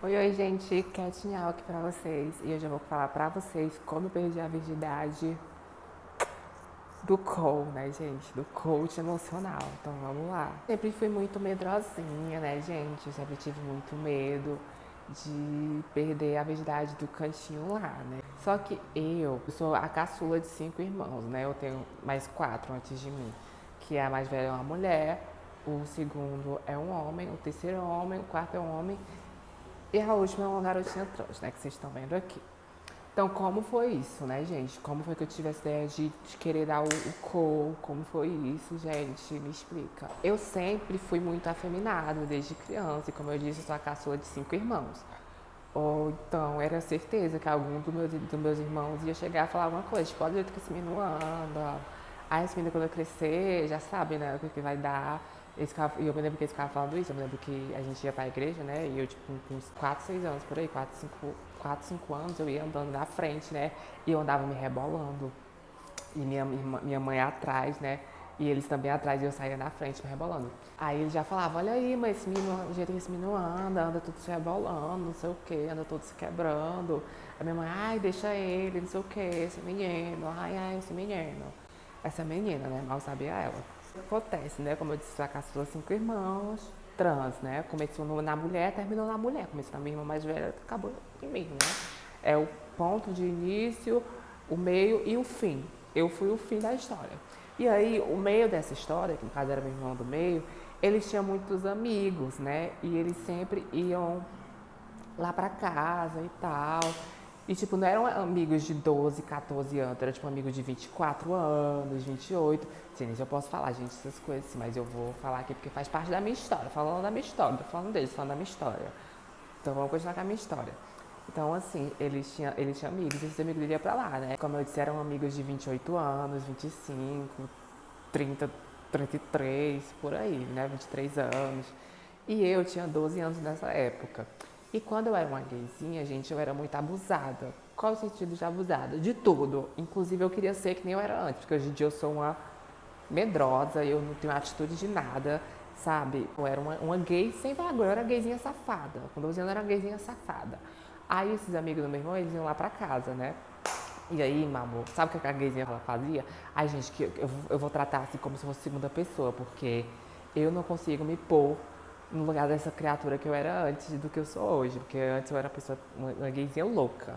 Oi, gente, Catinhal aqui pra vocês. E hoje eu vou falar pra vocês como eu perdi a virgindade do coach, né, gente? Do coach emocional. Então vamos lá. Sempre fui muito medrosinha, né, gente? Eu sempre tive muito medo de perder a virgindade do cantinho lá, né? Só que eu sou a caçula de 5 irmãos, né? Eu tenho mais 4 antes de mim. Que a mais velha é uma mulher, o segundo é um homem, o terceiro é um homem, o quarto é um homem. E a última é uma garotinha trans, né? Que vocês estão vendo aqui. Então, como foi isso, né, gente? Como foi que eu tive essa ideia de querer dar o call? Como foi isso, gente? Me explica. Eu sempre fui muito afeminada desde criança. E como eu disse, eu sou a caçula de 5 irmãos. Ou então, era certeza que algum dos meus irmãos ia chegar e falar alguma coisa. Tipo, olha o jeito que esse menino anda. Aí esse menino, quando eu crescer, já sabe, né, o que vai dar. E eu me lembro que eles ficavam falando isso. Eu me lembro que a gente ia pra igreja, né? E eu, tipo, com uns 4, 6 anos, por aí, 4, 5 anos, eu ia andando na frente, né? E eu andava me rebolando. E minha mãe atrás, né? E eles também atrás, e eu saía na frente me rebolando. Aí eles já falavam, olha aí, mas esse menino, o jeito que esse menino anda tudo se rebolando, não sei o que, anda todo se quebrando. A minha mãe, ai, deixa ele, não sei o que, esse menino, ai, esse menino. Essa menina, né? Mal sabia ela. Acontece, né? Como eu disse, a caçula 5 irmãos, trans, né? Começou na mulher, terminou na mulher. Começou na minha irmã mais velha, acabou em mim, né? É o ponto de início, o meio e o fim. Eu fui o fim da história. E aí, o meio dessa história, que no caso era meu irmão do meio, eles tinham muitos amigos, né? E eles sempre iam lá pra casa e tal. E, tipo, não eram amigos de 12, 14 anos, era, tipo, amigos de 24 anos, 28. Sim, eu posso falar, gente, essas coisas assim, mas eu vou falar aqui porque faz parte da minha história. Falando da minha história, tô falando deles, falando da minha história. Então, vamos continuar com a minha história. Então, assim, eles tinham amigos, esses amigos iam pra lá, né? Como eu disse, eram amigos de 28 anos, 25, 30, 33, por aí, né? 23 anos. E eu tinha 12 anos nessa época. E quando eu era uma gayzinha, gente, eu era muito abusada. Qual o sentido de abusada? De tudo. Inclusive, eu queria ser que nem eu era antes, porque hoje em dia eu sou uma medrosa, eu não tenho atitude de nada, sabe? Eu era uma gay sem vergonha, eu era gayzinha safada. Com 12 anos eu era uma gayzinha safada. Aí esses amigos do meu irmão, eles iam lá pra casa, né? E aí, meu amor, sabe o que a gayzinha ela fazia? Ai, gente, que eu vou tratar assim como se fosse segunda pessoa, porque eu não consigo me pôr no lugar dessa criatura que eu era antes do que eu sou hoje. Porque antes eu era uma gayzinha louca.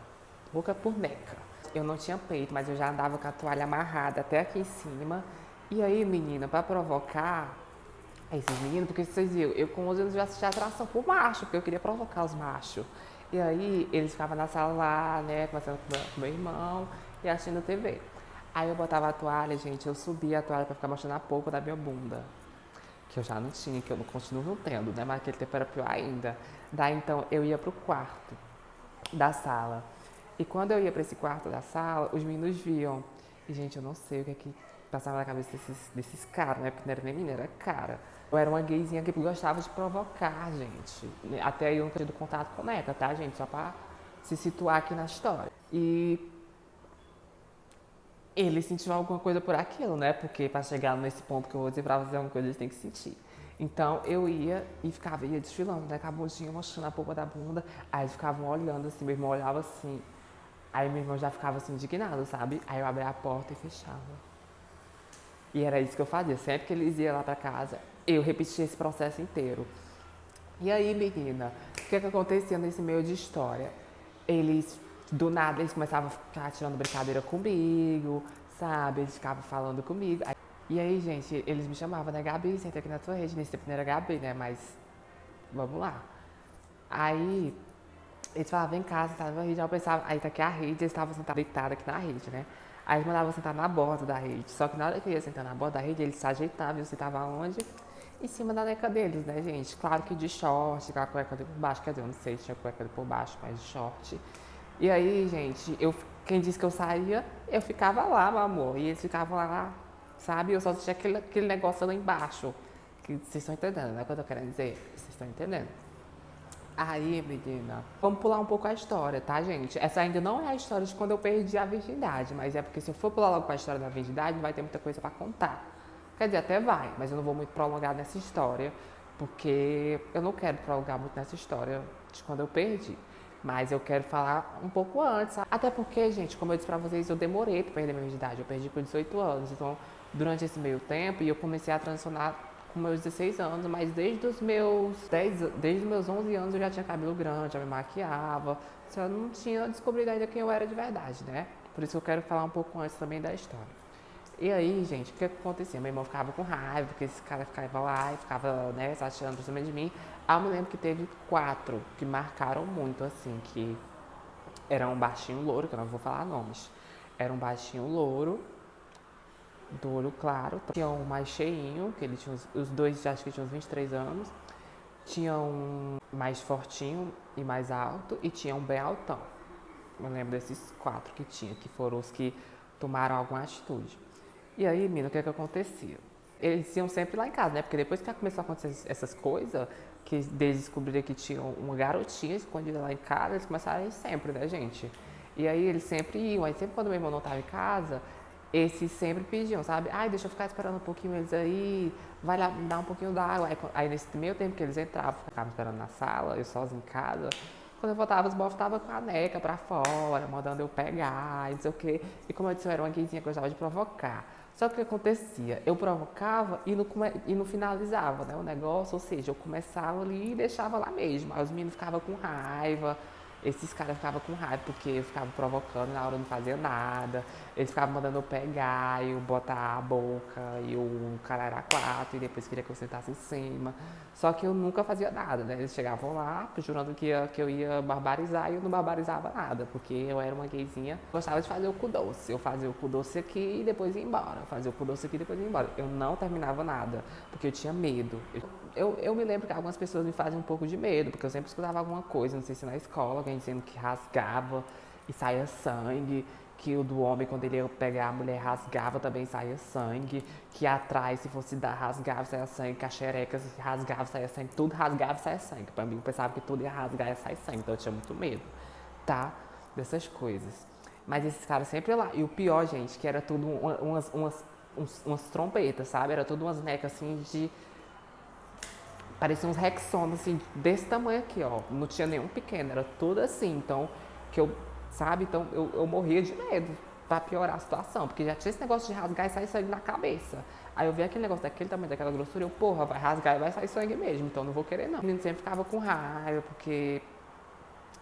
Louca por neca. Eu não tinha peito, mas eu já andava com a toalha amarrada até aqui em cima. E aí, menina, pra provocar esses meninos, porque vocês viram, eu com 11 anos já assisti atração por macho, porque eu queria provocar os machos. E aí, eles ficavam na sala lá, né, conversando com meu irmão e assistindo TV. Aí eu botava a toalha, gente, eu subia a toalha pra ficar mostrando a polpa da minha bunda. Que eu já não tinha, que eu não continuo não tendo, né? Mas aquele tempo era pior ainda. Daí então eu ia pro quarto da sala. E quando eu ia pra esse quarto da sala, os meninos viam. E, gente, eu não sei o que é que passava na cabeça desses caras, né? Porque não era nem menina, era cara. Eu era uma gayzinha que gostava de provocar, gente. Até aí eu nunca tinha tido contato com neca, tá, gente? Só pra se situar aqui na história. E ele sentiu alguma coisa por aquilo, né? Porque para chegar nesse ponto que eu vou dizer pra você alguma coisa, eles têm que sentir. Então eu ia desfilando, né? Com a bundinha mostrando a polpa da bunda. Aí eles ficavam olhando assim, meu irmão olhava assim. Aí meu irmão já ficava assim indignado, sabe? Aí eu abria a porta e fechava. E era isso que eu fazia. Sempre que eles iam lá pra casa, eu repetia esse processo inteiro. E aí, menina, o que acontecia nesse meio de história? Eles, do nada, eles começavam a ficar tirando brincadeira comigo, sabe? Eles ficavam falando comigo. E aí, gente, eles me chamavam, né? Gabi, senta aqui na tua rede. Nesse tempo não era Gabi, né? Mas vamos lá. Aí, eles falavam, vem cá, sentar na rede. Aí eu pensava, aí tá aqui a rede, eles estavam sentados deitados aqui na rede, né? Aí eles mandavam sentar na borda da rede. Só que na hora que eu ia sentar na borda da rede, eles se ajeitavam e eu sentava onde? Em cima da neca deles, né, gente? Claro que de short, com a cueca ali por baixo. Quer dizer, eu não sei se tinha cueca ali por baixo, mas de short. E aí, gente, quem disse que eu saía, eu ficava lá, meu amor. E eles ficavam lá, sabe? Eu só tinha aquele negócio lá embaixo. Que vocês estão entendendo, né? O que eu tô querendo dizer? Vocês estão entendendo? Aí, menina, vamos pular um pouco a história, tá, gente? Essa ainda não é a história de quando eu perdi a virgindade, mas é porque se eu for pular logo pra história da virgindade, não vai ter muita coisa pra contar. Quer dizer, até mas eu não vou muito prolongar nessa história, porque eu não quero prolongar muito nessa história, de quando eu perdi. Mas eu quero falar um pouco antes, sabe? Até porque, gente, como eu disse pra vocês, eu demorei pra perder minha virgindade. Eu perdi com 18 anos. Então, durante esse meio tempo, eu comecei a transicionar com meus 16 anos, mas desde os meus 11 anos eu já tinha cabelo grande, já me maquiava. Só não tinha descobrido ainda quem eu era de verdade, né? Por isso que eu quero falar um pouco antes também da história. E aí, gente, o que acontecia? Meu irmão ficava com raiva, porque esse cara ficava lá e ficava, né, sateando por cima de mim. Ah, eu me lembro que teve 4 que marcaram muito, assim, que era um baixinho louro, que eu não vou falar nomes. Era um baixinho louro, do olho claro. Tinha um mais cheinho, que ele tinha os dois, acho que tinham uns 23 anos. Tinha um mais fortinho e mais alto, e tinha um bem altão. Eu lembro desses 4 que tinha, que foram os que tomaram alguma atitude. E aí, menina, o que acontecia? Eles iam sempre lá em casa, né? Porque depois que começou a acontecer essas coisas, que eles descobriram que tinha uma garotinha escondida lá em casa, eles começaram a ir sempre, né, gente? E aí eles sempre iam, aí sempre quando meu irmão não estava em casa, esses sempre pediam, sabe? Ai, deixa eu ficar esperando um pouquinho eles aí, vai lá me dar um pouquinho d'água. Aí nesse meio tempo que eles entravam, ficavam esperando na sala, eu sozinho em casa, quando eu voltava, os bofs estavam com a neca pra fora, mandando eu pegar, e não sei o quê. E como eu disse, eu era uma gayzinha que eu gostava de provocar. Só que o que acontecia? Eu provocava e não finalizava, né, o negócio, ou seja, eu começava ali e deixava lá mesmo. Aí os meninos ficavam com raiva, esses caras ficavam com raiva porque eu ficava provocando, na hora eu não fazia nada. Eles ficavam mandando eu pegar, eu botar a boca, e o cara era 4, e depois queria que eu sentasse em cima. Só que eu nunca fazia nada, né? Eles chegavam lá, jurando que eu ia barbarizar, e eu não barbarizava nada, porque eu era uma gayzinha. Gostava de fazer o cu doce. Eu fazia o cu doce aqui e depois ia embora. Eu fazia o cu doce aqui e depois ia embora. Eu não terminava nada, porque eu tinha medo. Eu me lembro que algumas pessoas me fazem um pouco de medo, porque eu sempre escutava alguma coisa, não sei se na escola, alguém dizendo que rasgava e saía sangue, que o do homem, quando ele ia pegar a mulher, rasgava também saía sangue, que atrás, se fosse dar, rasgava saia sangue, que a xereca se rasgava saia sangue, tudo rasgava saia sangue. Pra mim, eu pensava que tudo ia rasgar e ia sair sangue, então eu tinha muito medo, tá? Dessas coisas. Mas esses caras sempre lá. E o pior, gente, que era tudo umas trompetas, sabe? Era tudo umas necas assim de. Parecia uns Rexona, assim, desse tamanho aqui, ó. Não tinha nenhum pequeno, era tudo assim. Então, que eu, sabe? Então, eu morria de medo pra piorar a situação. Porque já tinha esse negócio de rasgar e sair sangue na cabeça. Aí eu vi aquele negócio daquele tamanho, daquela grossura, eu, porra, vai rasgar e vai sair sangue mesmo. Então, não vou querer, não. O menino sempre ficava com raiva, porque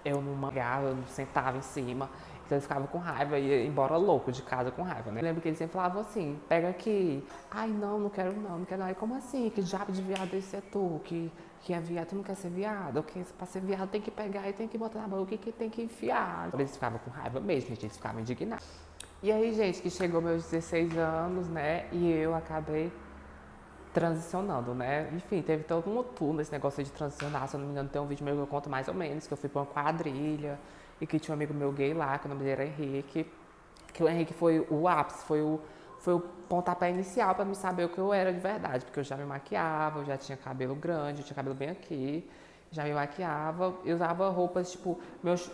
eu não mangava, eu não sentava em cima. Então ele ficava com raiva e ia embora louco de casa com raiva, né? Eu lembro que ele sempre falava assim, pega aqui. Ai, não, não quero não, não quero não. Aí, como assim? Que diabo de viado esse é tu? Que é viado, tu não quer ser viado? Que pra ser viado tem que pegar e tem que botar na boca, que tem que enfiar. Então, eles ficavam com raiva mesmo, gente, eles ficavam indignados. E aí, gente, que chegou meus 16 anos, né? E eu acabei transicionando, né? Enfim, teve todo um tour nesse negócio de transicionar. Se eu não me engano, tem um vídeo meu que eu conto mais ou menos, que eu fui pra uma quadrilha e que tinha um amigo meu gay lá, que o nome dele era Henrique, que o Henrique foi o ápice, foi o pontapé inicial pra me saber o que eu era de verdade, porque eu já me maquiava, eu já tinha cabelo grande, eu tinha cabelo bem aqui, já me maquiava, eu usava roupas, tipo,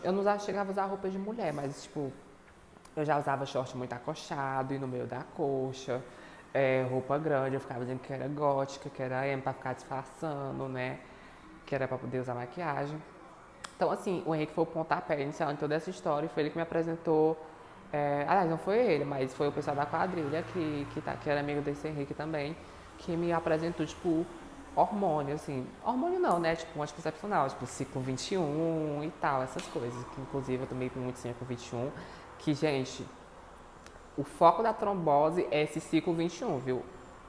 eu não chegava a usar roupas de mulher, mas, tipo, eu já usava short muito acochado e no meio da coxa, roupa grande, eu ficava dizendo que era gótica, que era emo pra ficar disfarçando, né? Que era pra poder usar maquiagem. Então, assim, o Henrique foi o pontapé inicial em toda essa história, e foi ele que me apresentou. Aliás, não foi ele, mas foi o pessoal da quadrilha, que era amigo desse Henrique também, que me apresentou, tipo, hormônio, assim. Hormônio não, né? Tipo, um anticoncepcional, tipo, ciclo 21 e tal, essas coisas. Que, inclusive, eu tomei muito ciclo 21, que, gente, o foco da trombose é esse ciclo 21, viu?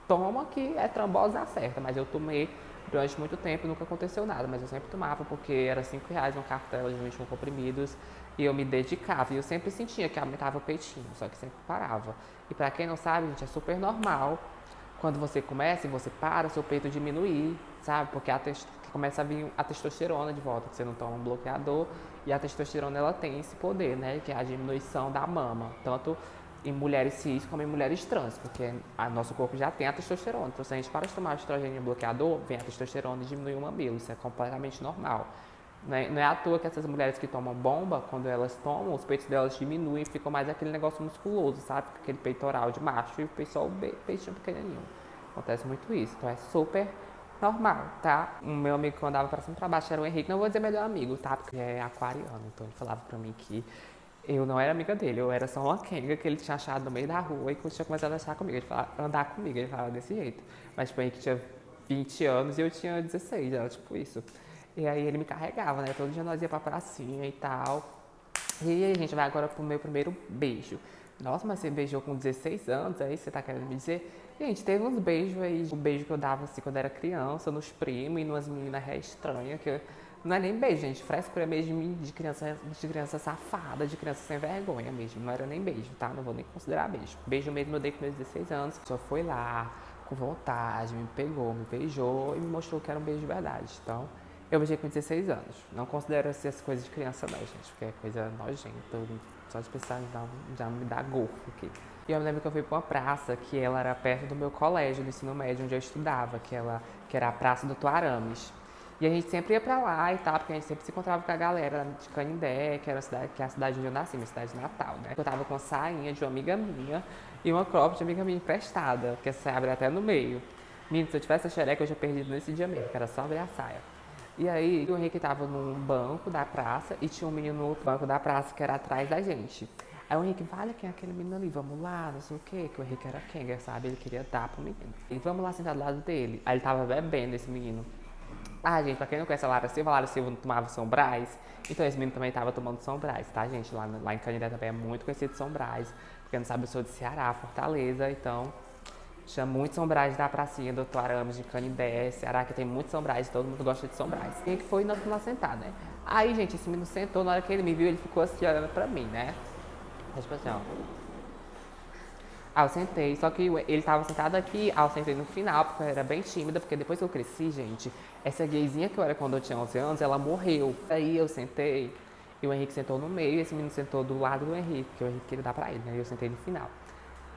Toma que é trombose dá certa, mas eu tomei durante muito tempo e nunca aconteceu nada. Mas eu sempre tomava porque era R$ 5 uma cartela de 21 comprimidos e eu me dedicava. E eu sempre sentia que aumentava o peitinho, só que sempre parava. E pra quem não sabe, gente, é super normal. Quando você começa e você para, seu peito diminuir, sabe? Porque começa a vir a testosterona de volta, que você não toma um bloqueador. E a testosterona, ela tem esse poder, né? Que é a diminuição da mama. Tanto em mulheres cis como em mulheres trans, porque nosso corpo já tem a testosterona. Então, se a gente para de tomar estrogênio bloqueador, vem a testosterona e diminui o mamilo. Isso é completamente normal. Não é à toa que essas mulheres que tomam bomba, quando elas tomam, os peitos delas diminuem e ficam mais aquele negócio musculoso, sabe? Fica aquele peitoral de macho e o peitinho pequenininho. Acontece muito isso. Então, é super normal, tá? O meu amigo que andava pra cima e pra baixo era o Henrique, não vou dizer melhor amigo, tá? Porque é aquariano, então ele falava pra mim que eu não era amiga dele, eu era só uma quenga que ele tinha achado no meio da rua e tinha começado a achar comigo, ele falava, andar comigo, ele falava desse jeito. Mas tipo, o Henrique tinha 20 anos e eu tinha 16, era tipo isso. E aí ele me carregava, né? Todo dia nós ia pra pracinha e tal. E aí a gente vai agora pro meu primeiro beijo. Nossa, mas você beijou com 16 anos, aí você tá querendo me dizer? Gente, teve uns beijos aí, o beijo que eu dava assim quando era criança, nos primos e numas meninas ré estranhas, que não é nem beijo, gente, frescura mesmo de criança safada, de criança sem vergonha mesmo, não era nem beijo, tá? Não vou nem considerar beijo. Beijo mesmo eu dei com meus 16 anos, só foi lá, com vontade, me pegou, me beijou e me mostrou que era um beijo de verdade. Então, eu beijei com 16 anos. Não considero essas coisas de criança não, gente, porque é coisa nojenta. Só de pensar já me dá gorro aqui. E eu me lembro que eu fui pra uma praça que ela era perto do meu colégio, do ensino médio, onde eu estudava, que era a Praça do Tuarames. E a gente sempre ia pra lá e tal, porque a gente sempre se encontrava com a galera de Canindé, que era que é a cidade onde eu nasci, minha cidade natal, né? Eu tava com a sainha de uma amiga minha e uma crop de amiga minha emprestada, que essa abre até no meio. Menino, se eu tivesse a xereca, eu já perdi nesse dia mesmo, que era só abrir a saia. E aí, o Henrique tava num banco da praça e tinha um menino no outro banco da praça que era atrás da gente. Aí o Henrique, vale quem é aquele menino ali, vamos lá, não sei o quê, que o Henrique era quem, sabe? Ele queria dar pro menino. E vamos lá sentar do lado dele. Aí ele tava bebendo, esse menino. Ah, gente, pra quem não conhece a Lara Silva não tomava São Brás. Então esse menino também tava tomando São Brás, tá, gente? Lá em Canindé também é muito conhecido São Brás. Porque não sabe, eu sou de Ceará, Fortaleza, então chama muito São Brás da pracinha do Tuarames de Canindé, Ceará, que tem muito São Brás, todo mundo gosta de São Brás. Quem que foi nós fomos lá sentar, né? Aí, gente, esse menino sentou, na hora que ele me viu, ele ficou assim olhando pra mim, né? Aí, tipo assim, ó. Aí eu sentei, só que ele tava sentado aqui, aí eu sentei no final, porque eu era bem tímida, porque depois que eu cresci, gente, essa gayzinha que eu era quando eu tinha 11 anos, ela morreu. Aí eu sentei, e o Henrique sentou no meio, e esse menino sentou do lado do Henrique, que o Henrique queria dar pra ele, né? E eu sentei no final.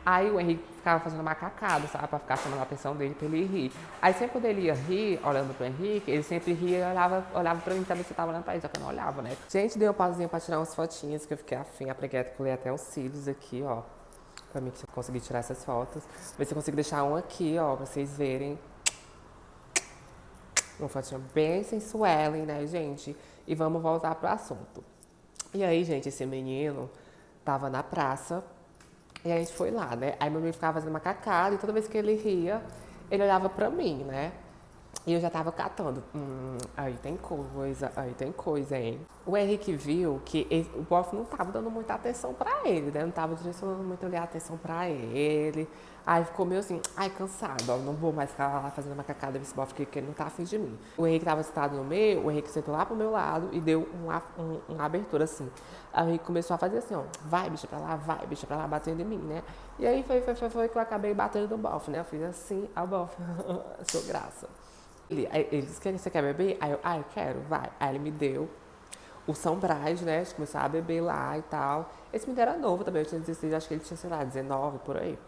Aí o Henrique ficava fazendo macacada, sabe? Pra ficar chamando a atenção dele pra ele rir. Aí sempre quando ele ia rir, olhando pro Henrique, ele sempre ria e olhava pra mim pra ver se eu tava olhando pra ele, só que eu não olhava, né? Gente, dei uma pausinha pra tirar umas fotinhas, que eu fiquei afim, apreguei até uns cílios aqui, ó. Pra mim que eu consegui tirar essas fotos. Ver se eu consigo deixar um aqui, ó, pra vocês verem. Uma fotinha bem sensuela, né, gente? E vamos voltar pro assunto. E aí, gente, esse menino tava na praça e a gente foi lá, né? Aí meu amigo ficava fazendo macacada e toda vez que ele ria, ele olhava pra mim, né? E eu já tava catando. Aí tem coisa, hein? O Henrique viu que o bofe não tava dando muita atenção pra ele, né? Não tava direcionando muito ali a atenção pra ele. Aí ficou meio assim, ai, cansado, ó, não vou mais ficar lá fazendo macacada desse bofe porque ele não tá afim de mim. O Henrique tava sentado no meio, o Henrique sentou lá pro meu lado e deu uma abertura assim. Aí o Henrique começou a fazer assim, ó, vai, vai, bicha pra lá, batendo em mim, né? E aí foi que eu acabei batendo no bofe, né? Eu fiz assim, ao bofe, sou graça. Ele disse que você quer beber? Aí eu quero, vai. Aí ele me deu o São Brás, né? A gente começou a beber lá e tal. Esse menino era novo também, eu tinha 16, acho que ele tinha, sei lá, 19 por aí.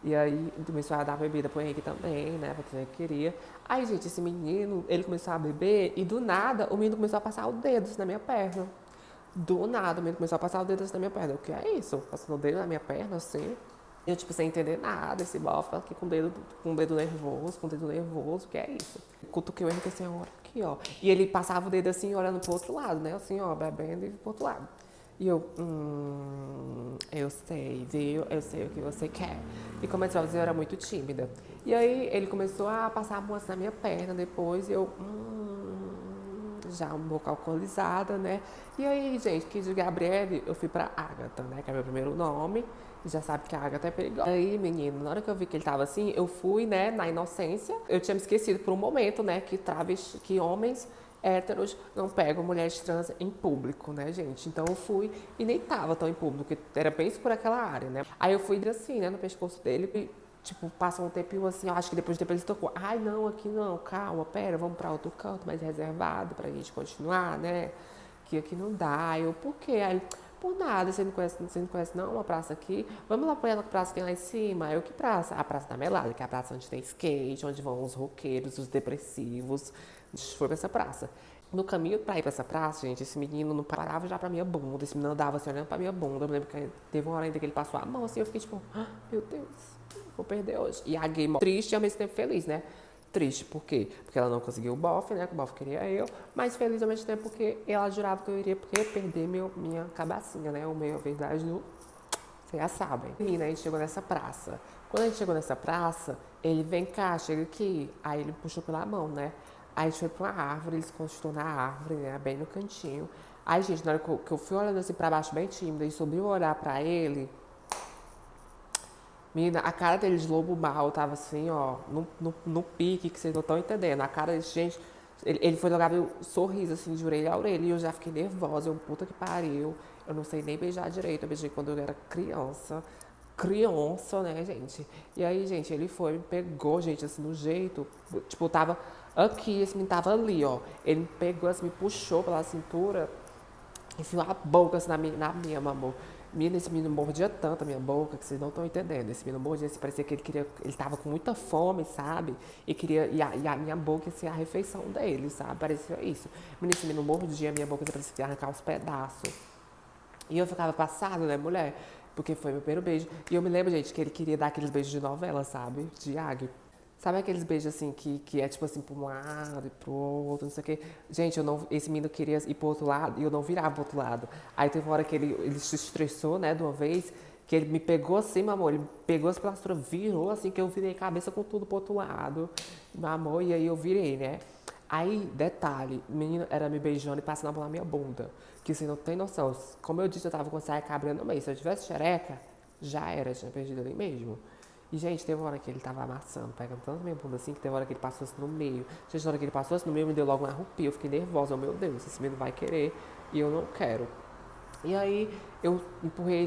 E aí começou a dar bebida pro Henrique também, né? Pra quem queria. Aí, gente, esse menino, ele começou a beber e do nada o menino começou a passar o dedo assim, na minha perna. Do nada, o menino começou a passar o dedo assim na minha perna. O que é isso? Passando o dedo na minha perna, assim. Eu, tipo, sem entender nada, esse bofe aqui com o dedo nervoso, o que é isso? Cutuquei o Henrique assim, ó, aqui, ó. E ele passava o dedo assim, olhando pro outro lado, né? Assim, ó, bebendo e pro outro lado. E eu sei, viu? Eu sei o que você quer. E como eu era muito tímida. E aí ele começou a passar a mão assim na minha perna depois, e eu, já um pouco alcoolizada, né? E aí, gente, que de Gabriele, eu fui pra Agatha, né? Que é meu primeiro nome. E já sabe que a Agatha é perigosa. Aí, menino, na hora que eu vi que ele tava assim, eu fui, né, na inocência. Eu tinha me esquecido por um momento, né, que homens héteros não pegam mulheres trans em público, né, gente? Então eu fui e nem tava tão em público, porque era bem por aquela área, né? Aí eu fui assim, né, no pescoço dele e, tipo, passou um tempinho assim, eu acho que depois de tempo ele tocou. Ai, não, aqui não, calma, pera, vamos pra outro canto mais reservado pra gente continuar, né? Que aqui não dá. Eu, por quê? Aí, por nada, você não conhece não uma praça aqui? Vamos lá pra ela, que praça tem lá em cima. Eu, que praça? A Praça da Melada, que é a praça onde tem skate, onde vão os roqueiros, os depressivos. A gente foi pra essa praça. No caminho pra ir pra essa praça, gente, esse menino não parava já pra minha bunda. Esse menino andava assim, olhando pra minha bunda. Eu me lembro que teve uma hora ainda que ele passou a mão assim, eu fiquei tipo, meu Deus, vou perder hoje. E a gay triste e ao mesmo tempo feliz, né? triste. Por quê? Porque ela não conseguiu o bofe, né? Que o bofe queria eu. Mas feliz ao mesmo tempo porque ela jurava que eu iria perder minha cabacinha, né? O meu, a verdade, do... Vocês já sabem. Menina, a gente chegou nessa praça. Quando a gente chegou nessa praça, ele, vem cá, chega aqui. Aí ele puxou pela mão, né? Aí a gente foi pra uma árvore, ele se encostou na árvore, né? Bem no cantinho. Aí, gente, na hora que eu fui olhando assim pra baixo, bem tímida, e subi a olhar pra ele, menina, a cara dele de lobo mal tava assim, ó, no pique, que vocês não estão entendendo. A cara desse, gente, ele foi jogar meu sorriso assim, de orelha a orelha, e eu já fiquei nervosa, eu, puta que pariu. Eu não sei nem beijar direito, eu beijei quando eu era criança. Criança, né, gente? E aí, gente, ele foi, me pegou, gente, assim, no jeito, tipo, tava aqui, esse menino tava ali, ó. Ele me pegou, assim, me puxou pela cintura, enfiou a boca assim, na minha, meu amor. Menina, esse menino mordia tanto a minha boca que vocês não estão entendendo. Esse menino mordia, assim, parecia que ele tava com muita fome, sabe? E a minha boca ia ser a refeição dele, sabe? Parecia isso. Menina, esse menino mordia a minha boca, parecia que ia arrancar os pedaços. E eu ficava passada, né, mulher? Porque foi meu primeiro beijo. E eu me lembro, gente, que ele queria dar aqueles beijos de novela, sabe? De águia. Sabe aqueles beijos assim que é tipo assim pra um lado e pro outro, não sei o quê. Gente, eu não, esse menino queria ir pro outro lado e eu não virava pro outro lado. Aí teve uma hora que ele se estressou, né, de uma vez, que ele me pegou assim, meu amor, ele me pegou as plastras, virou assim, que eu virei a cabeça com tudo pro outro lado, meu amor, e aí eu virei, né? Aí, detalhe, o menino era me beijando e passando a mão na minha bunda. Que você não tem noção. Como eu disse, eu tava com saia cabra no meio. Se eu tivesse xereca, já era, tinha perdido ali mesmo. E, gente, teve uma hora que ele tava amassando, pegando tanto minha bunda assim, que teve uma hora que ele passou assim no meio. Gente, na hora que ele passou assim no meio, me deu logo uma arrepio. Eu fiquei nervosa, oh, meu Deus, esse menino vai querer e eu não quero. E aí, eu empurrei